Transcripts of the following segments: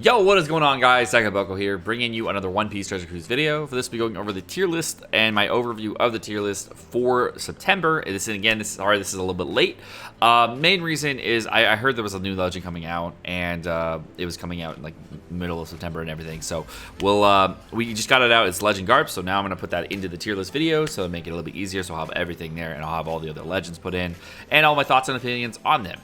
Yo, what is going on, guys? Sekapoko here, bringing you another One Piece Treasure Cruise video. For this, we'll be going over the tier list and my overview of the tier list for September. This is a little bit late. Main reason is I heard there was a new legend coming out, and it was coming out in like middle of September and everything. So we just got it out. It's Legend Garp, so now I'm gonna put that into the tier list video, so make it a little bit easier. So I'll have everything there, and I'll have all the other legends put in, and all my thoughts and opinions on them.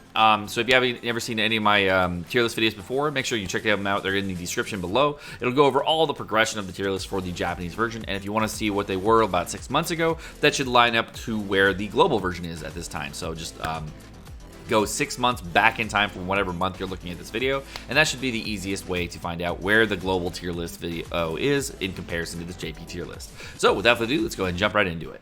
So if you haven't ever seen any of my tier list videos before, make sure you check them out. They're in the description below. It'll go over all the progression of the tier list for the Japanese version, and if you want to see what they were about 6 months ago, that should line up to where the global version is at this time. So just go 6 months back in time from whatever month you're looking at this video, and that should be the easiest way to find out where the global tier list video is in comparison to this JP tier list. So without further ado, let's go ahead and jump right into it.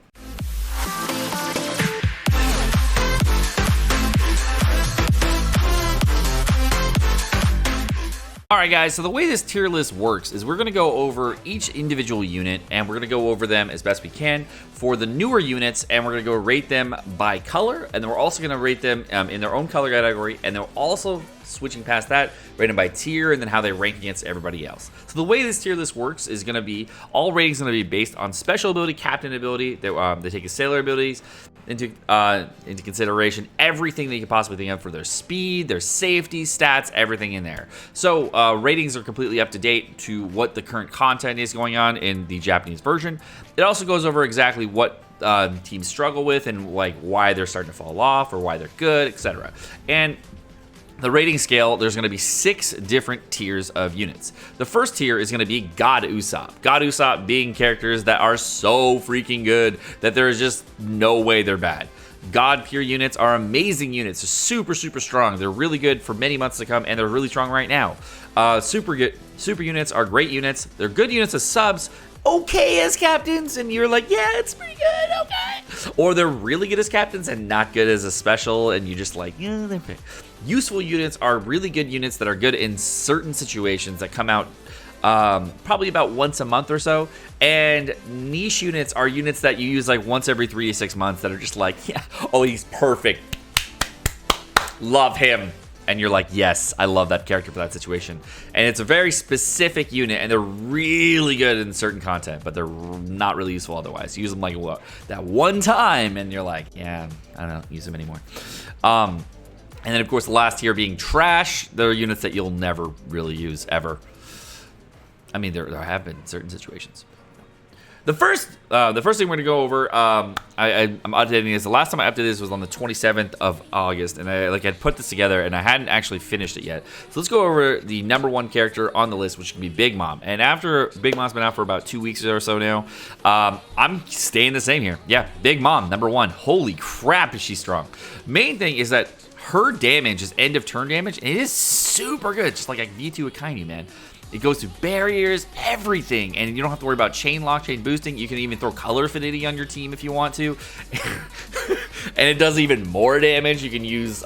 Alright guys, so the way this tier list works is we're going to go over each individual unit, and we're going to go over them as best we can for the newer units, and we're going to go rate them by color, and then we're also going to rate them in their own color category, and then also switching past that, rate them by tier, and then how they rank against everybody else. So the way this tier list works is going to be, all ratings are going to be based on special ability, captain ability. They take his sailor abilities into consideration, everything they could possibly think of for their speed, their safety, stats, everything in there. So ratings are completely up to date to what the current content is going on in the Japanese version. It also goes over exactly what teams struggle with and like why they're starting to fall off or why they're good, etc. And the rating scale, there's going to be 6 different tiers of units. The first tier is going to be God Usopp. God Usopp being characters that are so freaking good that there's just no way they're bad. God tier units are amazing units. They're super, super strong. They're really good for many months to come, and they're really strong right now. Super units are great units. They're good units as subs, okay as captains, and you're like, yeah, it's pretty good, okay. Or they're really good as captains and not good as a special, and you're just like, yeah, they're okay. Useful units are really good units that are good in certain situations that come out probably about once a month or so. And niche units are units that you use like once every 3 to 6 months that are just like, yeah, oh, he's perfect. Love him. And you're like, yes, I love that character for that situation. And it's a very specific unit, and they're really good in certain content, but they're not really useful otherwise. You use them like that one time, and you're like, yeah, I don't use them anymore. And then, of course, the last tier being trash. They're units that you'll never really use, ever. I mean, there have been certain situations. The first thing we're going to go over, I'm updating this. The last time I updated this was on the 27th of August, and I'd put this together, and I hadn't actually finished it yet. So let's go over the #1 character on the list, which can be Big Mom. And after Big Mom's been out for about 2 weeks or so now, I'm staying the same here. Yeah, Big Mom, #1. Holy crap, is she strong. Main thing is that her damage is end of turn damage, and it is super good, just like V2 Akainu, man. It goes through barriers, everything, and you don't have to worry about chain lock, chain boosting. You can even throw color affinity on your team if you want to. And it does even more damage. You can use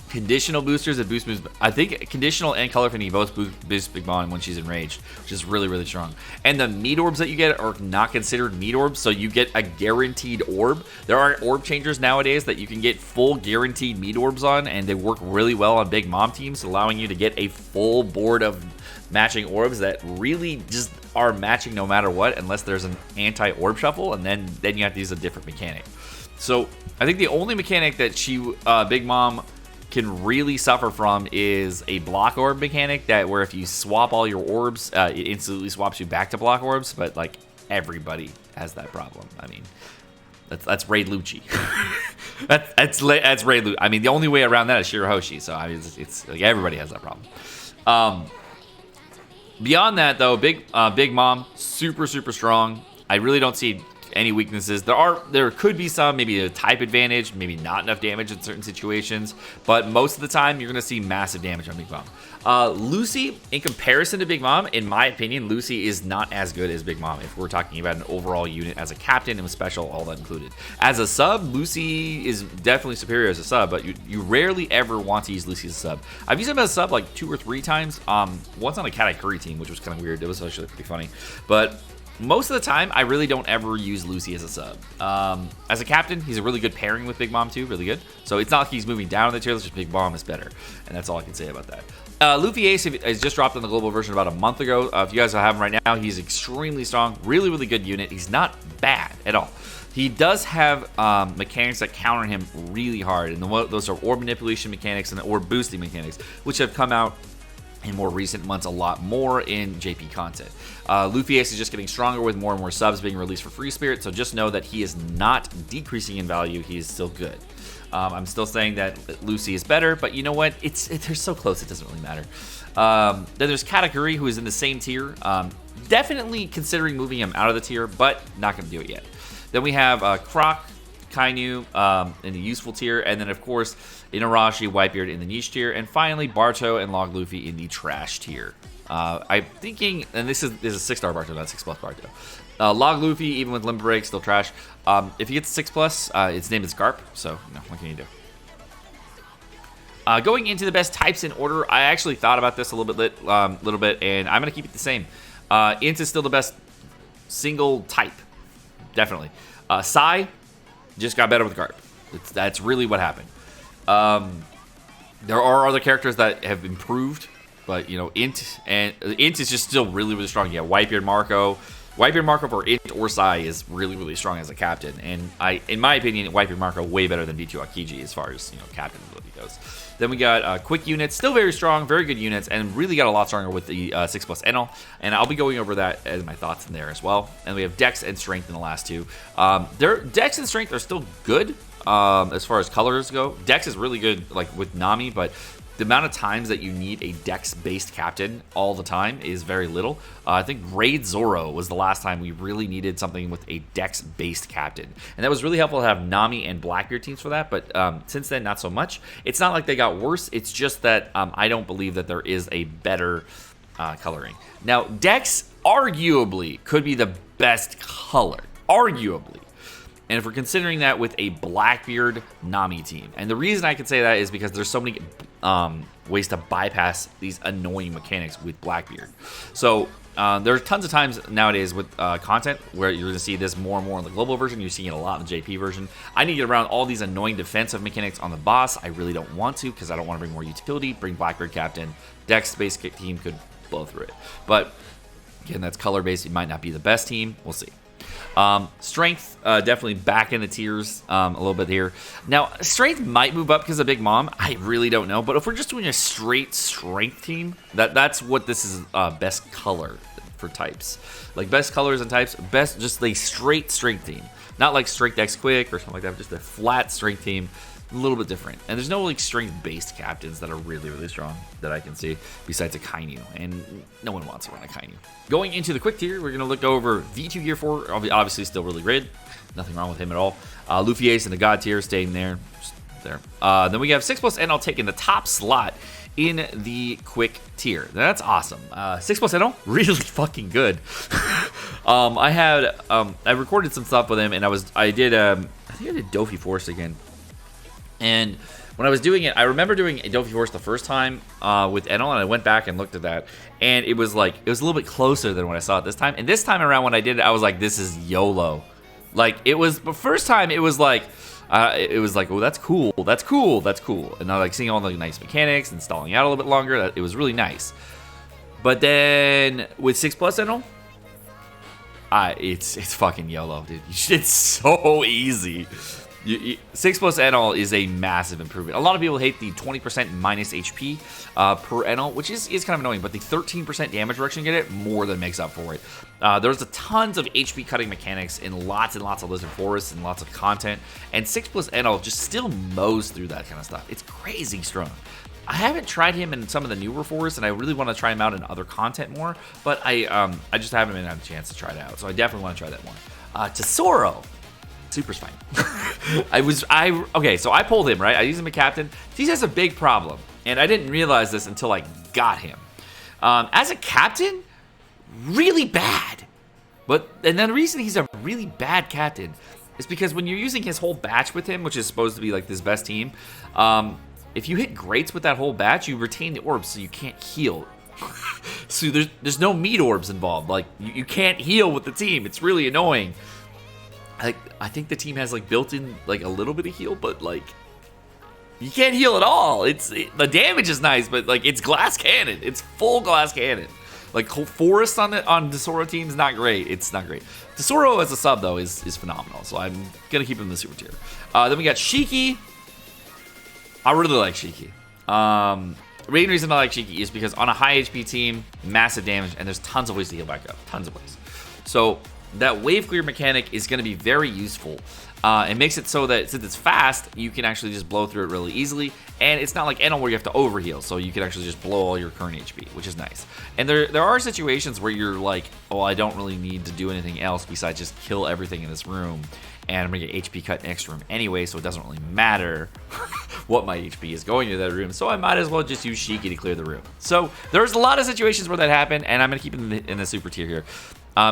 conditional boosters that boost moves. I think conditional and color affinity both boost Big Mom when she's enraged, which is really, really strong. And the meat orbs that you get are not considered meat orbs, so you get a guaranteed orb. There are orb changers nowadays that you can get full guaranteed meat orbs on, and they work really well on Big Mom teams, allowing you to get a full board of matching orbs that really just are matching no matter what, unless there's an anti-orb shuffle, and then you have to use a different mechanic. So I think the only mechanic that Big Mom can really suffer from is a block orb mechanic, that where if you swap all your orbs, it instantly swaps you back to block orbs. But like, everybody has that problem. I mean, that's Raid Lucci. that's Raid Lucci. I mean, the only way around that is Shirahoshi. So I mean, it's like everybody has that problem. Beyond that, though, Big Mom, super, super strong. I really don't see any weaknesses. There could be some, maybe a type advantage, maybe not enough damage in certain situations, but most of the time you're going to see massive damage on Big Mom. Lucy, in comparison to Big Mom, in my opinion, Lucy is not as good as Big Mom if we're talking about an overall unit as a captain and special, all that included. As a sub, Lucy is definitely superior as a sub, but you rarely ever want to use Lucy as a sub. I've used him as a sub like 2 or 3 times. Once on a Katakuri team, which was kind of weird. It was actually pretty funny. But most of the time, I really don't ever use Lucy as a sub. As a captain, he's a really good pairing with Big Mom too, really good. So it's not like he's moving down in the tier list, just Big Mom is better. And that's all I can say about that. Luffy Ace is just dropped on the global version about a month ago. If you guys don't have him right now, he's extremely strong, really, really good unit. He's not bad at all. He does have mechanics that counter him really hard, and those are orb manipulation mechanics and orb boosting mechanics, which have come out in more recent months a lot more in JP content. Luffy Ace is just getting stronger with more and more subs being released for Free Spirit, so just know that he is not decreasing in value. He is still good. I'm still saying that Lucy is better, but you know what? They're so close, it doesn't really matter. Then there's Katakuri, who is in the same tier. Definitely considering moving him out of the tier, but not going to do it yet. Then we have Croc, Kainu in the useful tier, and then of course Inarashi, Whitebeard in the niche tier, and finally Barto and Log Luffy in the trash tier. I'm thinking, and this is a 6-star Barto, not 6+ Barto. Log Luffy, even with Limit Break, still trash. If he gets 6+, its name is Garp, so what can you do? Going into the best types in order, I actually thought about this a little bit, and I'm gonna keep it the same. Int is still the best single type, definitely. Sai just got better with Garp. That's really what happened. There are other characters that have improved, but Int is just still really, really strong. Yeah, Whitebeard Marco for Int or Sai is really, really strong as a captain, and in my opinion, Whitebeard Marco way better than V2 Akiji as far as captain ability goes. Then we got quick units, still very strong, very good units, and really got a lot stronger with the 6+ Enel, and I'll be going over that as my thoughts in there as well. And we have Dex and Strength in the last two. Their Dex and Strength are still good as far as colors go. Dex is really good, like with Nami, but the amount of times that you need a Dex-based captain all the time is very little. I think Raid Zoro was the last time we really needed something with a Dex-based captain. And that was really helpful to have Nami and Blackbeard teams for that, but since then, not so much. It's not like they got worse, it's just that I don't believe that there is a better coloring. Now, Dex arguably could be the best color. Arguably. And if we're considering that with a Blackbeard Nami team, and the reason I can say that is because there's so many ways to bypass these annoying mechanics with Blackbeard. So there are tons of times nowadays with content where you're going to see this more and more in the global version. You're seeing it a lot in the JP version. I need to get around all these annoying defensive mechanics on the boss. I really don't want to because I don't want to bring more utility. Bring Blackbeard Captain. Dex-based team could blow through it. But again, that's color-based. It might not be the best team. We'll see. Strength, definitely back in the tiers a little bit here. Now, Strength might move up because of Big Mom. I really don't know. But if we're just doing a straight Strength team, that's what this is best color for types. Like best colors and types, best just a straight Strength team. Not like Strength X Quick or something like that, just a flat Strength team. A little bit different. And there's no like strength-based captains that are really, really strong that I can see besides a Kainu. And no one wants to run a Kainu. Going into the quick tier, we're going to look over V2 Gear 4. Obviously still really great. Nothing wrong with him at all. Luffy Ace in the God tier, staying there. Just there. Then we have 6+ Enel taking the top slot in the quick tier. That's awesome. 6+ Enel, really fucking good. I recorded some stuff with him, and I think I did Dofi Force again. And when I was doing it, I remember doing Dofi Force the first time with Enel, and I went back and looked at that, and it was a little bit closer than when I saw it this time. And this time around when I did it, I was like, this is YOLO. Like, it was, the first time it was like, oh, that's cool, that's cool, that's cool. And I like seeing all the nice mechanics and stalling out a little bit longer. It was really nice. But then with 6+ Enel, it's fucking YOLO, dude. It's so easy. 6+ Enel is a massive improvement. A lot of people hate the 20% minus HP per Enel, which is kind of annoying, but the 13% damage reduction you get more than makes up for it. There's tons of HP cutting mechanics in lots and lots of Lizard Forests and lots of content, and 6+ Enel just still mows through that kind of stuff. It's crazy strong. I haven't tried him in some of the newer forests, and I really want to try him out in other content more, but I just haven't had a chance to try it out, so I definitely want to try that more. Tesoro. Super's fine. Okay, so I pulled him, right? I used him as captain. He has a big problem, and I didn't realize this until I got him. As a captain, really bad. And then the reason he's a really bad captain is because when you're using his whole batch with him, which is supposed to be like this best team, if you hit greats with that whole batch, you retain the orbs, so you can't heal. So there's no meat orbs involved. Like, you can't heal with the team. It's really annoying. I think the team has, like, built in, like, a little bit of heal, but, like, you can't heal at all. The damage is nice, but, like, it's glass cannon. It's full glass cannon. Like, Forest on Tesoro teams, not great. It's not great. Tesoro as a sub, though, is phenomenal. So I'm going to keep him in the super tier. Then we got Shiki. I really like Shiki. The main reason I like Shiki is because on a high HP team, massive damage, and there's tons of ways to heal back up. Tons of ways. So that wave clear mechanic is going to be very useful. It makes it so that since it's fast, you can actually just blow through it really easily. And it's not like Enel where you have to overheal, so you can actually just blow all your current HP, which is nice. And there are situations where you're like, oh, I don't really need to do anything else besides just kill everything in this room. And I'm going to get HP cut next room anyway, so it doesn't really matter what my HP is going to that room. So I might as well just use Shiki to clear the room. So there's a lot of situations where that happened, and I'm going to keep him in the super tier here.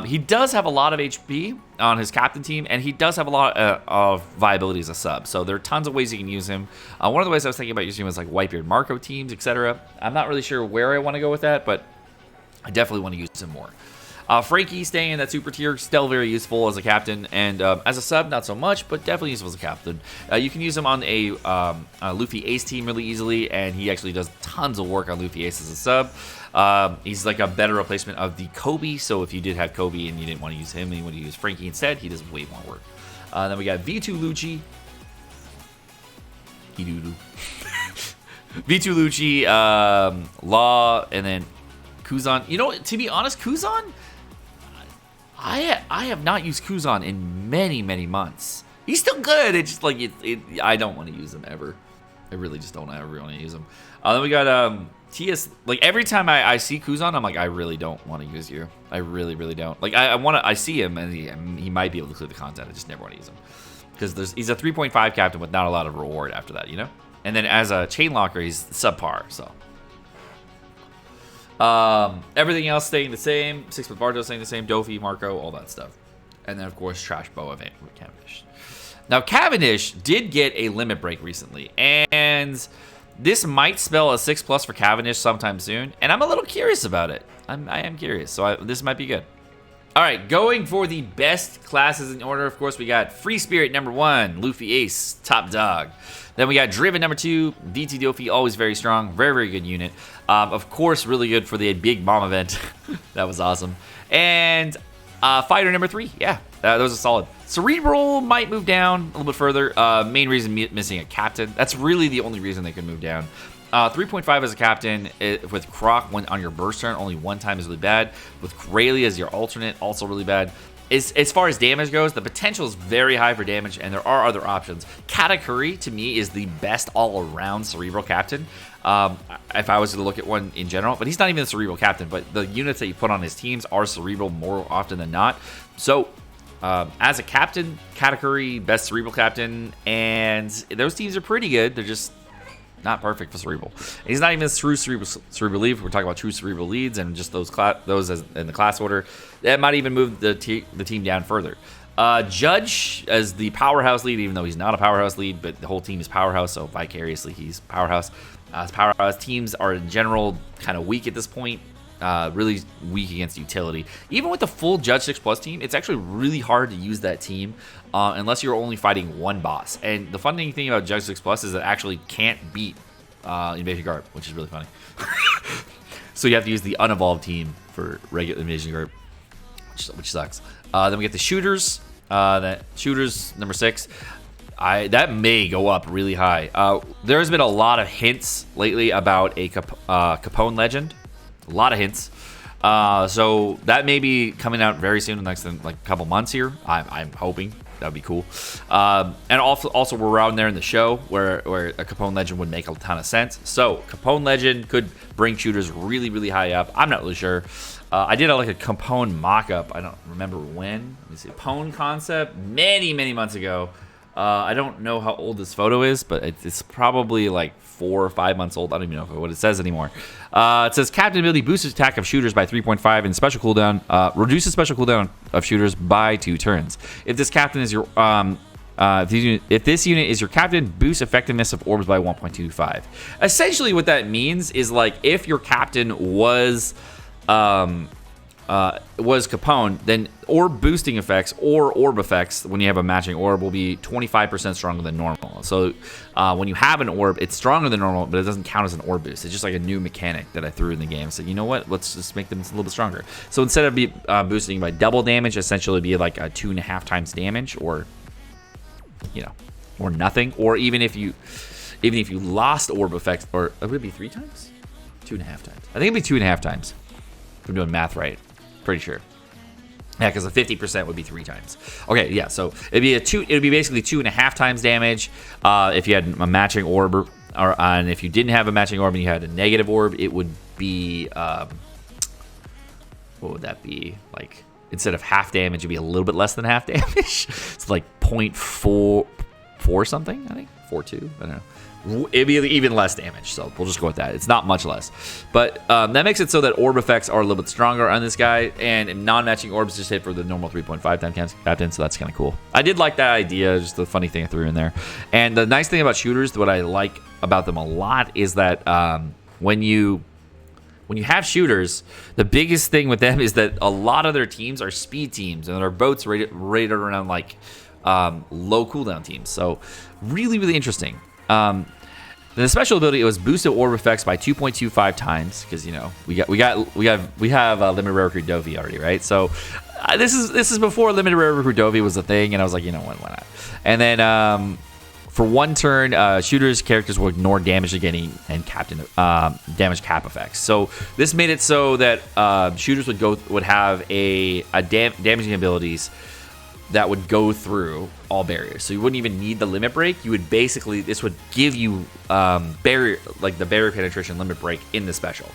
He does have a lot of HP on his captain team, and he does have a lot of viability as a sub. So there are tons of ways you can use him. One of the ways I was thinking about using him was like Whitebeard Marco teams, etc. I'm not really sure where I want to go with that, but I definitely want to use him more. Frankie staying in that super tier, still very useful as a captain, and as a sub, not so much, but definitely useful as a captain. You can use him on a Luffy Ace team really easily, and he actually does tons of work on Luffy Ace as a sub. He's like a better replacement of the Kobe, so if you did have Kobe and you didn't want to use him and you want to use Frankie instead, he does way more work. Then we got V2 Lucci. V2 Lucci, Law, and then Kuzan. You know, to be honest, Kuzan, I have not used Kuzan in many, many months. He's still good. It's just like, I don't want to use him ever. I really just don't ever want to use him. Then we got TS. Like, every time I see Kuzan, I'm like, I really don't want to use you. I really, really don't. Like, I see him, and he might be able to clear the content. I just never want to use him. Because he's a 3.5 captain with not a lot of reward after that, you know? And then as a chain locker, he's subpar, so. Everything else staying the same. 6-month Bardo staying the same. Dofi, Marco, all that stuff. And then, of course, Trash Boa with Cavendish. Now, Cavendish did get a limit break recently. And this might spell a 6+ for Cavendish sometime soon. And I'm a little curious about it. I am curious. So this might be good. All right, going for the best classes in order. Of course, we got Free Spirit number 1. Luffy Ace, top dog. Then we got Driven number 2, DT Dofi, always very strong, very, very good unit. Of course, really good for the Big Mom event. That was awesome. And Fighter number 3, yeah, that was a solid. Cerebral might move down a little bit further. Main reason missing a captain. That's really the only reason they could move down. 3.5 as a captain with Croc on your burst turn, only one time is really bad. With Rayleigh as your alternate, also really bad. As far as damage goes, the potential is very high for damage, and there are other options. Katakuri, to me, is the best all-around Cerebral captain, if I was to look at one in general. But he's not even a Cerebral captain, but the units that you put on his teams are Cerebral more often than not. So, as a captain, Katakuri, best Cerebral captain, and those teams are pretty good. They're just not perfect for Cerebral. And he's not even a true Cerebral lead. We're talking about true Cerebral leads and just those as in the class order. That might even move the team down further. Judge as the powerhouse lead, even though he's not a powerhouse lead, but the whole team is powerhouse, so vicariously he's powerhouse. Powerhouse teams are in general kind of weak at this point. Really weak against utility. Even with the full Judge 6+ team, it's actually really hard to use that team unless you're only fighting one boss. And the funny thing about Judge 6+ is that it actually can't beat Invasion Garp, which is really funny. So you have to use the unevolved team for regular Invasion Garp, which sucks. Then we get the shooters. Shooters number 6. That may go up really high. There has been a lot of hints lately about a Capone legend. A lot of hints. So that may be coming out very soon in the next couple months here. I'm hoping. That would be cool. And also we're around there in the show where a Capone legend would make a ton of sense. So Capone legend could bring shooters really, really high up. I'm not really sure. I did like a Capone mock-up. I don't remember when. Let me see. Capone Concept many, many months ago. I don't know how old this photo is, but it's probably like 4 or 5 months old. I don't even know what it says anymore. It says Captain ability boosts attack of shooters by 3.5 and special cooldown reduces special cooldown of shooters by 2 turns. If this captain is your if this unit is your captain, boost effectiveness of orbs by 1.25. Essentially, what that means is like if your captain was was Capone, then orb boosting effects or orb effects when you have a matching orb will be 25% stronger than normal. So when you have an orb, it's stronger than normal, but it doesn't count as an orb boost. It's just like a new mechanic that I threw in the game. So you know what? Let's just make them a little bit stronger. So instead of boosting by double damage, essentially it'd be like a 2.5 times damage, or or nothing. Or even if you lost orb effects, or would it be 3 times? 2.5 times. I think it'd be 2.5 times. If I'm doing math right. Pretty sure. Yeah, because the 50% would be 3 times. Okay, yeah, so it'd be basically 2.5 times damage if you had a matching orb, and if you didn't have a matching orb and you had a negative orb, it would be what would that be? Like, instead of half damage, it'd be a little bit less than half damage. It's like 0.4 something, I think. 4.2, I don't know. It'd be even less damage, so we'll just go with that. It's not much less, but that makes it so that orb effects are a little bit stronger on this guy, and non-matching orbs just hit for the normal 3.5 times captain, so that's kind of cool. I did like that idea, just the funny thing I threw in there. And the nice thing about shooters, what I like about them a lot, is that when you have shooters, the biggest thing with them is that a lot of their teams are speed teams, and their boats rated around like low cooldown teams. So really, really interesting. The special ability, it was boosted orb effects by 2.25 times, because we have limited rare recruit Dovey already, right? So this is before limited rare recruit Dovey was a thing, and I was like, what, why not? And then for 1 turn, shooters characters will ignore damage getting and captain damage cap effects. So this made it so that shooters would have damaging abilities that would go through all barriers. So you wouldn't even need the limit break. You would basically, this would give you the barrier penetration limit break in the special.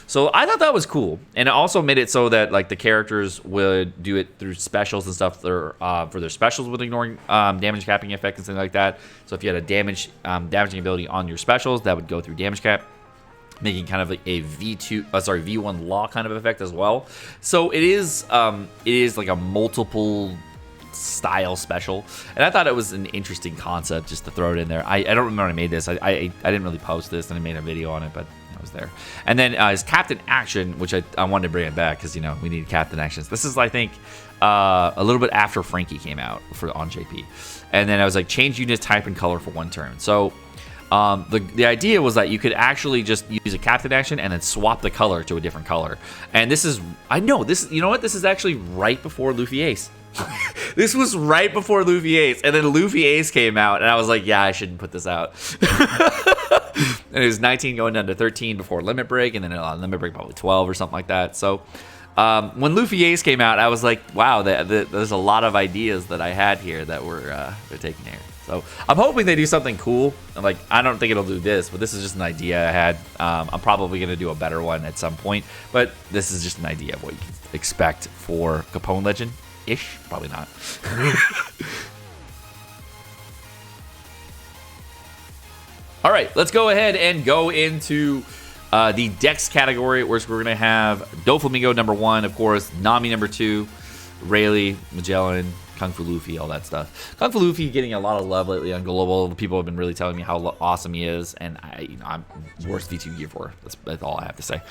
So I thought that was cool. And it also made it so that like the characters would do it through specials and stuff for their specials with ignoring damage capping effect and things like that. So if you had a damaging ability on your specials, that would go through damage cap, making kind of like a V1 law kind of effect as well. So it is like a multiple style special, and I thought it was an interesting concept just to throw it in there. I don't remember when I made this. I didn't really post this, and I made a video on it, but I was there. And then his captain action, which I wanted to bring it back because we need captain actions. This is, I think, a little bit after Frankie came out on JP, and then I was like, change unit type and color for 1 turn. So the idea was that you could actually just use a captain action and then swap the color to a different color. And this is this is actually right before Luffy Ace. This was right before Luffy Ace, and then Luffy Ace came out, and I was like, yeah, I shouldn't put this out. And it was 19 going down to 13 before limit break, and then limit break probably 12 or something like that. So when Luffy Ace came out, I was like, wow, there's a lot of ideas that I had here that they're taking here. So I'm hoping they do something cool. Like, I don't think it'll do this, but this is just an idea I had. I'm probably going to do a better one at some point, but this is just an idea of what you can expect for Capone Legend. Probably not. All right, let's go ahead and go into the Dex category, where we're going to have Doflamingo number 1, of course, Nami number 2, Rayleigh, Magellan, Kung Fu Luffy, all that stuff. Kung Fu Luffy getting a lot of love lately on Global. People have been really telling me how awesome he is, and I'm worst V2 Gear 4. That's all I have to say.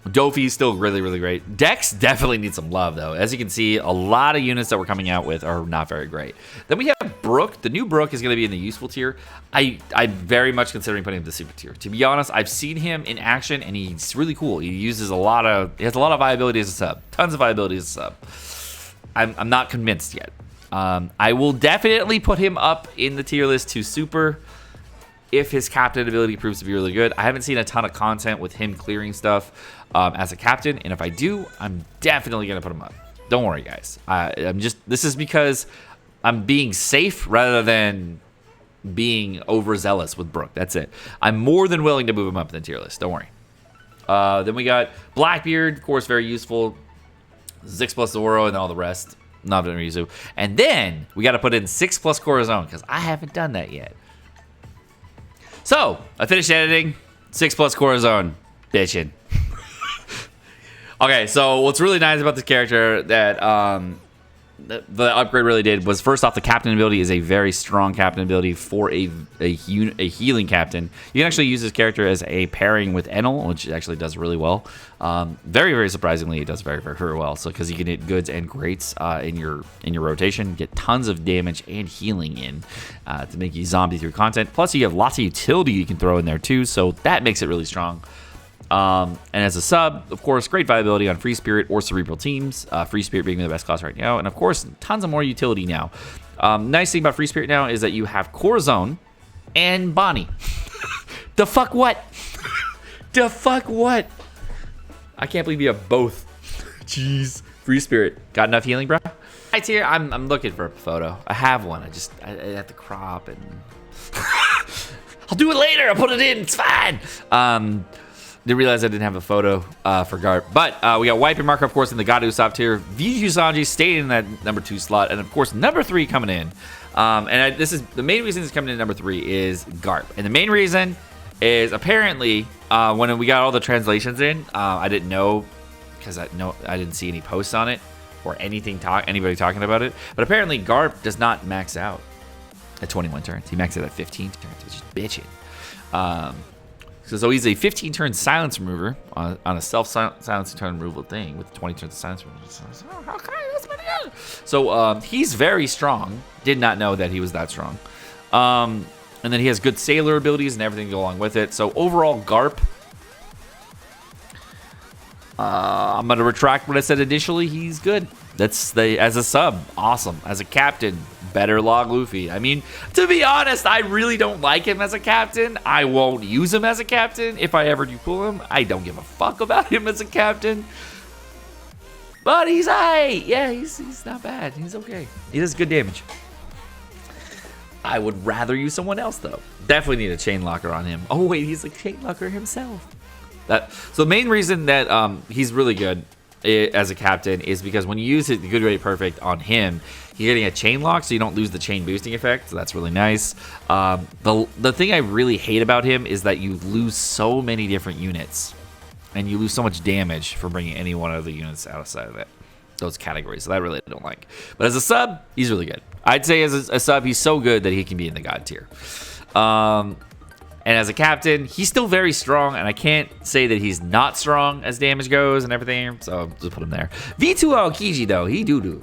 Dofi's still really, really great. Dex definitely needs some love, though. As you can see, a lot of units that we're coming out with are not very great. Then we have Brook. The new Brook is going to be in the useful tier. I'm very much considering putting him in the super tier. To be honest, I've seen him in action, and he's really cool. He has a lot of viability as a sub. Tons of viability as a sub. I'm not convinced yet. I will definitely put him up in the tier list to super if his captain ability proves to be really good. I haven't seen a ton of content with him clearing stuff as a captain, and if I do, I'm definitely gonna put him up. Don't worry, guys. This is because I'm being safe rather than being overzealous with Brook. That's it. I'm more than willing to move him up in the tier list. Don't worry. Then we got Blackbeard, of course, very useful. Zix plus Zoro and all the rest. Not very useful. And then we got to put in 6 plus Corazon because I haven't done that yet. So I finished editing. 6 plus Corazon. Bitchin'. Okay, so what's really nice about this character that the upgrade really did was, first off, the captain ability is a very strong captain ability for a healing captain. You can actually use this character as a pairing with Enel, which actually does really well. Very, very surprisingly, it does very, very, very well. So because you can hit goods and greats in your rotation, get tons of damage and healing in to make you zombie through content. Plus, you have lots of utility you can throw in there too, so that makes it really strong. And as a sub, of course, great viability on Free Spirit or Cerebral teams. Free Spirit being the best class right now. And of course, tons of more utility now. Nice thing about Free Spirit now is that you have Corazon and Bonnie. The fuck what? The fuck what? I can't believe you have both. Jeez. Free Spirit. Got enough healing, bro? Right here, I'm looking for a photo. I have one. I have to crop and... I'll do it later. I'll put it in. It's fine. Didn't realize I didn't have a photo for Garp. But we got Wiping Marker, of course, in the God top tier. V2 Sanji staying in that number 2 slot. And, of course, number 3 coming in. This is the main reason it's coming in number 3 is Garp. And the main reason is apparently when we got all the translations in, I didn't know because I didn't see any posts on it or anybody talking about it. But apparently Garp does not max out at 21 turns. He maxes out at 15 turns, which is bitching. So he's a 15-turn silence remover on a self-silencing turn removal thing with 20 turns of silence removal. Okay, that's pretty good. So he's very strong. Did not know that he was that strong. And then he has good sailor abilities and everything to go along with it. So overall, Garp, I'm going to retract what I said initially. He's good. As a sub, awesome. As a captain, better log Luffy. I mean, to be honest, I really don't like him as a captain. I won't use him as a captain. If I ever do pull him, I don't give a fuck about him as a captain. But he's aight. Yeah, he's not bad. He's okay. He does good damage. I would rather use someone else, though. Definitely need a chain locker on him. Oh, wait, he's a chain locker himself. So the main reason that he's really good as a captain is because when you use the good rate perfect on him, you're getting a chain lock, so you don't lose the chain boosting effect. So that's really nice. The thing I really hate about him is that you lose so many different units, and you lose so much damage for bringing any one of the units outside of those categories. So that I really don't like. But as a sub, he's really good. I'd say as a sub, he's so good that he can be in the God tier. And as a captain, he's still very strong, and I can't say that he's not strong as damage goes and everything, so I'll just put him there. V2 Aokiji, though, he doo-doo.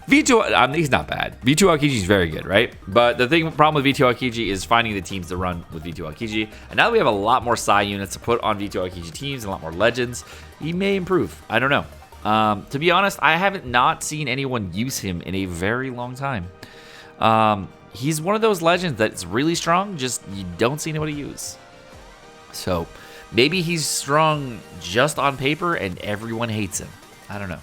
V2, he's not bad. V2 Aokiji is very good, right? But the problem with V2 Aokiji is finding the teams to run with V2 Aokiji. And now that we have a lot more Sai units to put on V2 Aokiji teams and a lot more legends, he may improve. I don't know. To be honest, I haven't not seen anyone use him in a very long time. He's one of those legends that's really strong, just you don't see anybody use. So maybe he's strong just on paper and everyone hates him. I don't know.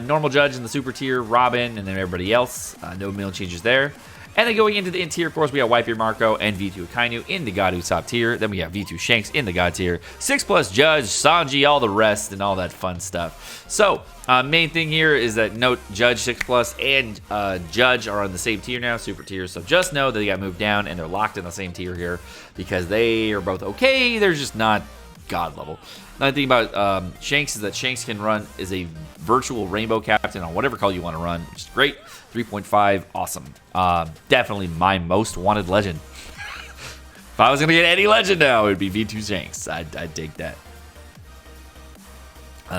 Normal Judge in the super tier, Robin, and then everybody else. No mill changes there. And then going into the in-tier, of course, we have Wipe Marco and V2 Akainu in the God top tier. Then we have V2 Shanks in the God tier. 6+ Judge, Sanji, all the rest, and all that fun stuff. So, main thing here is that note Judge 6+ and Judge are on the same tier now, super tier. So just know that they got moved down and they're locked in the same tier here because they are both okay. They're just not God level. Another thing about Shanks is that Shanks can run as a virtual rainbow captain on whatever color you want to run, which is great. 3.5, awesome. Definitely my most wanted legend. If I was going to get any legend now, it would be V2 Shanks. I'd dig that.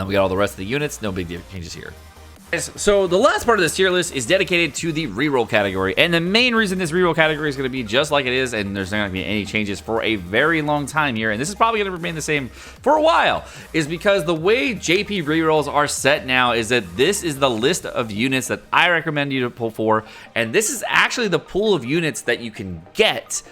We got all the rest of the units. No big changes here. So the last part of this tier list is dedicated to the reroll category, and the main reason this reroll category is going to be just like it is, and there's not going to be any changes for a very long time here, and this is probably going to remain the same for a while, is because the way JP rerolls are set now is that this is the list of units that I recommend you to pull for, and this is actually the pool of units that you can get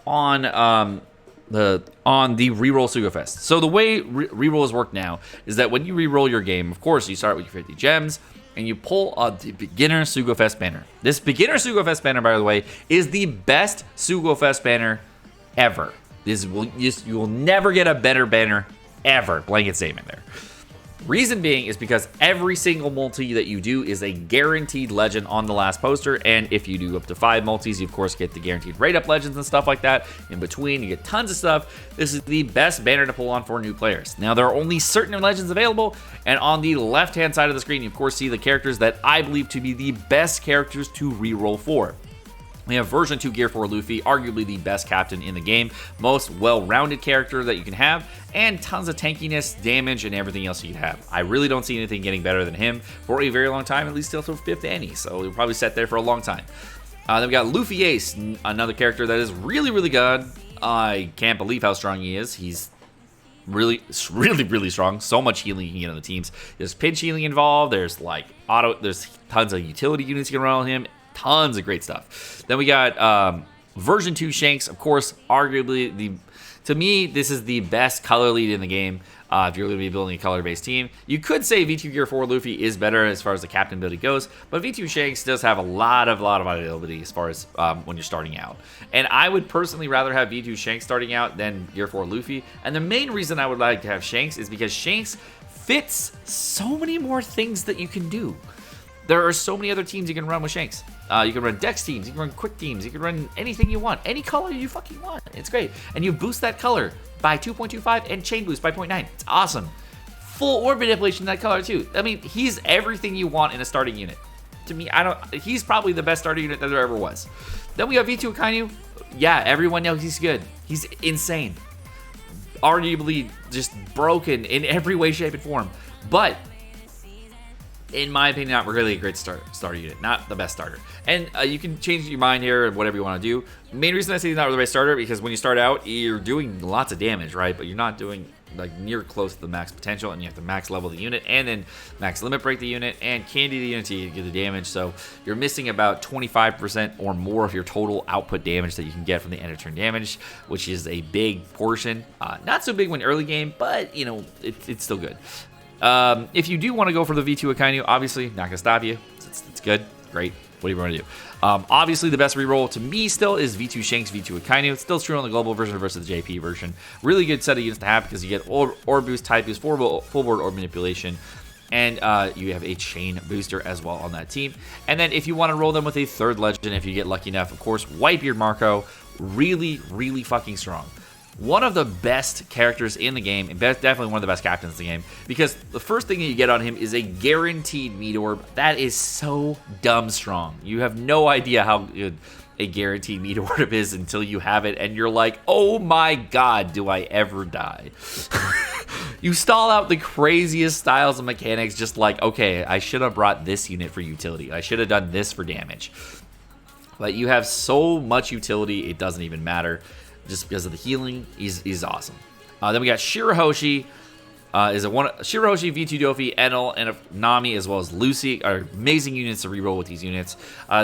on the reroll Sugafest. So the way rerolls work now is that when you reroll your game, of course, you start with your 50 gems, and you pull the beginner Sugafest banner. This beginner Sugafest banner, by the way, is the best Sugafest banner ever. You will never get a better banner ever. Blanket statement there. Reason being is because every single multi that you do is a guaranteed legend on the last poster, and if you do up to 5 multis, you of course get the guaranteed rate up legends and stuff like that. In between, you get tons of stuff. This is the best banner to pull on for new players. Now, there are only certain legends available, and on the left-hand side of the screen, you of course see the characters that I believe to be the best characters to reroll for. We have version 2 Gear 4 Luffy, arguably the best captain in the game, most well-rounded character that you can have, and tons of tankiness, damage, and everything else you can have. I really don't see anything getting better than him for a very long time, at least till 5th Annie, so he'll probably set there for a long time. Then we got Luffy Ace, another character that is really, really good. I can't believe how strong he is. He's really strong. So much healing you can get on the teams. There's pinch healing involved. There's there's tons of utility units you can run on him. Tons of great stuff. Then we got version 2 Shanks. Of course, arguably to me, this is the best color lead in the game. If you're going to be building a color-based team, you could say V2 Gear 4 Luffy is better as far as the captain ability goes, but V2 Shanks does have a lot of availability as far as when you're starting out. And I would personally rather have V2 Shanks starting out than Gear 4 Luffy. And the main reason I would like to have Shanks is because Shanks fits so many more things that you can do. There are so many other teams you can run with Shanks. You can run Dex teams, you can run Quick teams, you can run anything you want, any color you fucking want. It's great. And you boost that color by 2.25 and chain boost by 0.9. It's awesome. Full orb manipulation in that color too. I mean, he's everything you want in a starting unit. To me, he's probably the best starting unit that there ever was. Then we have V2 Akainu. Yeah, everyone knows he's good. He's insane. Arguably just broken in every way, shape, and form. But in my opinion, not really a great starter unit. Not the best starter. And you can change your mind here and whatever you want to do. Main reason I say he's not really the best starter because when you start out, you're doing lots of damage, right? But you're not doing like near close to the max potential, and you have to max level the unit and then max limit break the unit and candy the unit to get the damage. So you're missing about 25% or more of your total output damage that you can get from the end of turn damage, which is a big portion. Not so big when early game, but you know, it's still good. If you do want to go for the V2 Akainu, obviously not gonna stop you. It's good, great. What do you want to do? Obviously, the best reroll to me still is V2 Shanks, V2 Akainu. It's still true on the global version versus the JP version. Really good set of units to have because you get orb boost, type boost, full board orb manipulation, and you have a chain booster as well on that team. And then if you want to roll them with a third legend, if you get lucky enough, of course, Whitebeard Marco, really fucking strong. One of the best characters in the game, and definitely one of the best captains in the game, because the first thing that you get on him is a guaranteed meat orb. That is so dumb strong. You have no idea how good a guaranteed meat orb is until you have it, and you're like, oh my god, do I ever die? You stall out the craziest styles and mechanics, just like, okay, I should have brought this unit for utility. I should have done this for damage. But you have so much utility, it doesn't even matter. Just because of the healing, he's awesome. Then we got Shirahoshi. Shirahoshi, V2 Dofi, Enel, and Nami, as well as Lucy are amazing units to reroll with these units.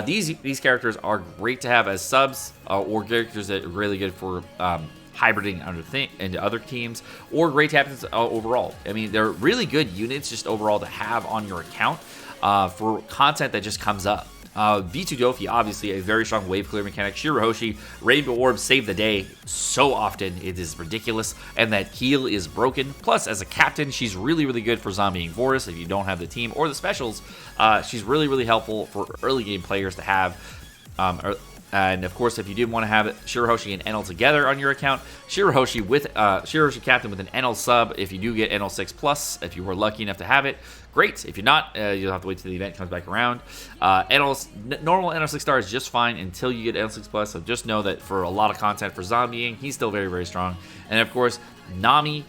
These characters are great to have as subs or characters that are really good for hybriding into other teams, or great to have overall. I mean, they're really good units just overall to have on your account for content that just comes up. V2 Dofi, obviously a very strong wave clear mechanic. Shirahoshi, Rainbow Orb save the day so often, it is ridiculous, and that heal is broken. Plus, as a captain, she's really good for zombieing Vorus if you don't have the team or the specials. She's really helpful for early game players to have. And of course, if you did want to have Shirahoshi and Enel together on your account, Shirahoshi captain with an Enel sub. If you do get Enel 6+, if you were lucky enough to have it, great. If you're not, you'll have to wait till the event comes back around. Normal Enel 6 star is just fine until you get Enel 6+. So just know that for a lot of content for zombieing, he's still very strong. And of course, Nami,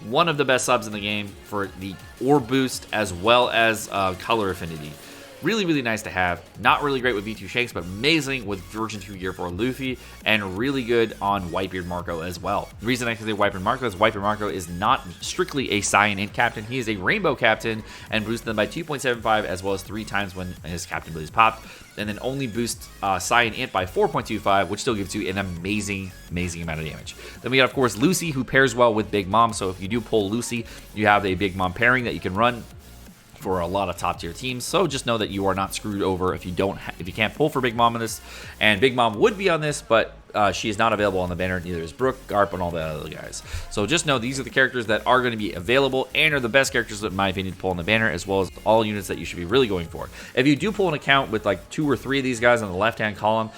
one of the best subs in the game for the orb boost as well as color affinity. Really nice to have. Not really great with V2 Shanks, but amazing with version 2 Gear 4 Luffy, and really good on Whitebeard Marco as well. The reason I can say Whitebeard Marco is Whitebeard Marco is not strictly a Cyan Int captain. He is a Rainbow captain and boosts them by 2.75 as well as 3 times when his captain ability is popped, and then only boosts Cyan Int by 4.25, which still gives you an amazing amount of damage. Then we got, of course, Lucy, who pairs well with Big Mom. So if you do pull Lucy, you have a Big Mom pairing that you can run for a lot of top tier teams. So just know that you are not screwed over if you can't pull for Big Mom in this. And Big Mom would be on this, but she is not available on the banner. Neither is Brook, Garp, and all the other guys. So just know these are the characters that are going to be available and are the best characters, in my opinion, to pull on the banner, as well as all units that you should be really going for. If you do pull an account with like 2 or 3 of these guys on the left-hand column,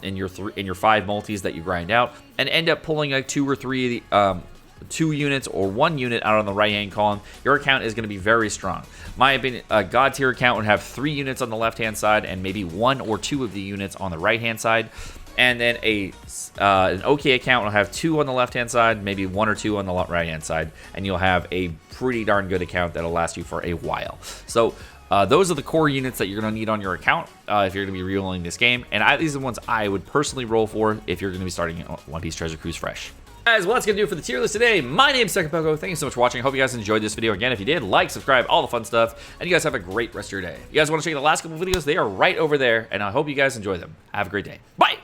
in your 5 multis that you grind out, and end up pulling like 2 or 3 of the 2 units or 1 unit out on the right-hand column, your account is going to be very strong. My opinion, a God tier account would have 3 units on the left-hand side and maybe 1 or 2 of the units on the right-hand side. And then an OK account will have 2 on the left-hand side, maybe 1 or 2 on the right-hand side, and you'll have a pretty darn good account that'll last you for a while. So those are the core units that you're going to need on your account if you're going to be rerolling this game. And these are the ones I would personally roll for if you're going to be starting One Piece Treasure Cruise fresh. Guys, well, that's going to do it for the tier list today. My name's Sekapoko. Thank you so much for watching. I hope you guys enjoyed this video. Again, if you did, like, subscribe, all the fun stuff. And you guys have a great rest of your day. If you guys want to check out the last couple videos, they are right over there. And I hope you guys enjoy them. Have a great day. Bye!